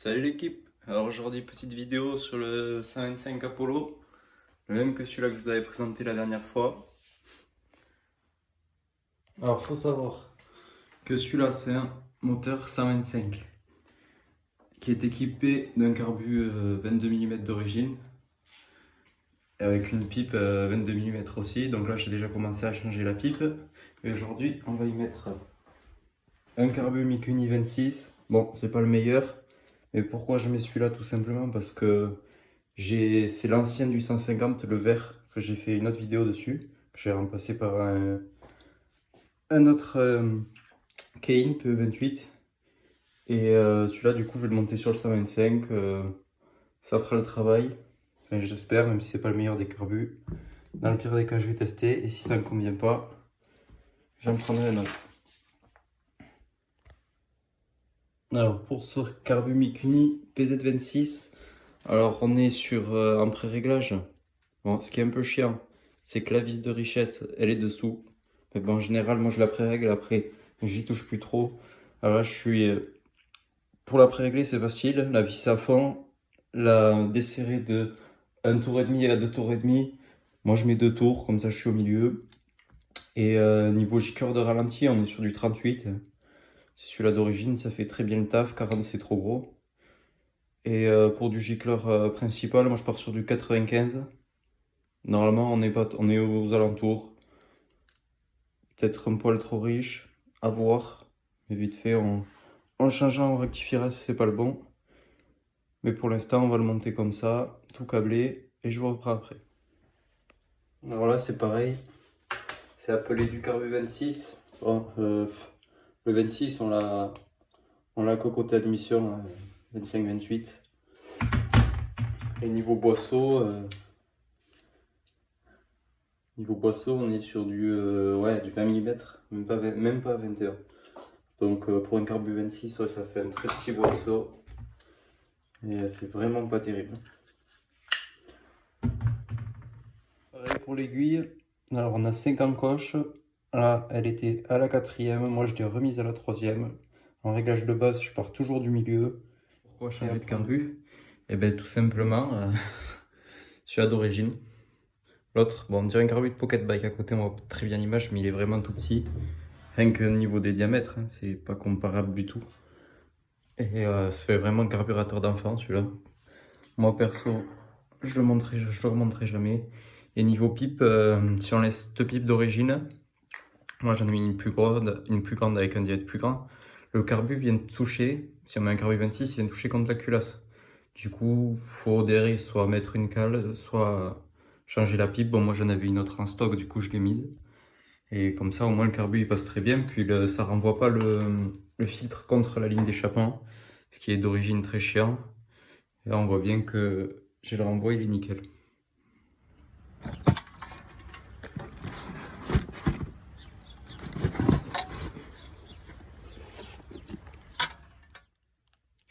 Salut l'équipe. Alors aujourd'hui petite vidéo sur le 125 Apollo, le même que celui-là que je vous avais présenté la dernière fois. Alors faut savoir que celui-là c'est un moteur 125 qui est équipé d'un carbu 22 mm d'origine avec une pipe 22 mm aussi. Donc là j'ai déjà commencé à changer la pipe et aujourd'hui on va y mettre un carbu Mikuni 26. Bon, c'est pas le meilleur. Et pourquoi je mets celui-là? Tout simplement parce que c'est l'ancien du 150, le vert, que j'ai fait une autre vidéo dessus, que j'ai remplacé par un autre Kein PE28. Et celui-là, du coup, je vais le monter sur le 125. Ça fera le travail, enfin, j'espère, même si c'est pas le meilleur des carbus. Dans le pire des cas, je vais tester. Et si ça ne me convient pas, j'en prendrai un autre. Alors pour ce carbu Mikuni PZ26, alors on est sur un pré-réglage. Bon, ce qui est un peu chiant, c'est que la vis de richesse, elle est dessous. Mais bon, en général, moi je la pré-règle après, j'y touche plus trop. Alors là, je suis pour la pré-régler, c'est facile. La vis à fond, la desserrer de 1 tour et demi à 2 tours et demi. Moi je mets 2 tours, comme ça je suis au milieu. Et niveau gicleur de ralenti, on est sur du 38. C'est celui-là d'origine, ça fait très bien le taf, 40 c'est trop gros. Et pour du gicleur principal, moi je pars sur du 95. Normalement on est aux alentours. Peut-être un poil trop riche, à voir. Mais vite fait, en changeant, on rectifiera si c'est pas le bon. Mais pour l'instant, on va le monter comme ça, tout câblé, et je vous reprends après. Alors là c'est pareil, c'est appelé du carbu 26. Bon, le 26 on l'a que côté admission, 25-28. Et niveau boisseau, on est sur du 20 mm, même pas 21. Donc pour un carbu 26, ouais, ça fait un très petit boisseau. Et c'est vraiment pas terrible. Pareil pour l'aiguille. Alors on a 5 encoches. Là, elle était à la 4e. Moi, je l'ai remise à la 3e. En réglage de base, je pars toujours du milieu. Pourquoi changer de carbu? Et bien tout simplement, celui-là d'origine. L'autre, bon, on dirait un carbu de pocket bike à côté, on voit très bien l'image, mais il est vraiment tout petit. Rien que au niveau des diamètres, hein, c'est pas comparable du tout. Et ça fait vraiment carburateur d'enfant celui-là. Moi perso, je le remonterai jamais. Et niveau pipe, si on laisse cette pipe d'origine, moi j'en ai mis une plus grande avec un diamètre plus grand. Le carbu vient de toucher, si on met un carbu 26, il vient de toucher contre la culasse. Du coup, faut derrière soit mettre une cale, soit changer la pipe. Bon, moi j'en avais une autre en stock, du coup je l'ai mise. Et comme ça, au moins le carbu il passe très bien. Puis ça renvoie pas le filtre contre la ligne d'échappement, ce qui est d'origine très chiant. Et là, on voit bien que j'ai le renvoi, il est nickel.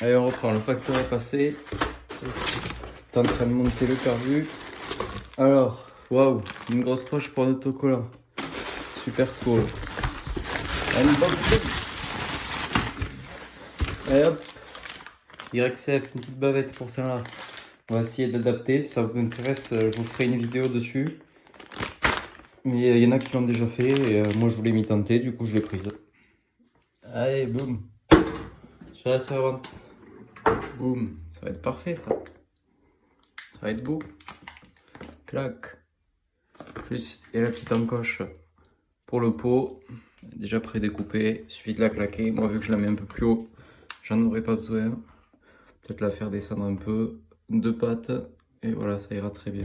Allez, on reprend, le facteur est passé. T'es en train de monter le carbu. Alors, waouh, une grosse poche pour l'autocollant. Super cool. Unboxing. Et hop, YCF, une petite bavette pour ça là. On va essayer d'adapter, si ça vous intéresse, je vous ferai une vidéo dessus. Mais il y en a qui l'ont déjà fait et moi je voulais m'y tenter, du coup je l'ai prise. Allez, boum. Sur la servante. Boum. Ça va être parfait ça. Ça va être beau. Clac. Plus, et la petite encoche pour le pot. Déjà pré-découpée. Il suffit de la claquer. Moi, vu que je la mets un peu plus haut, j'en aurai pas besoin. Peut-être la faire descendre un peu. 2 pattes. Et voilà, ça ira très bien.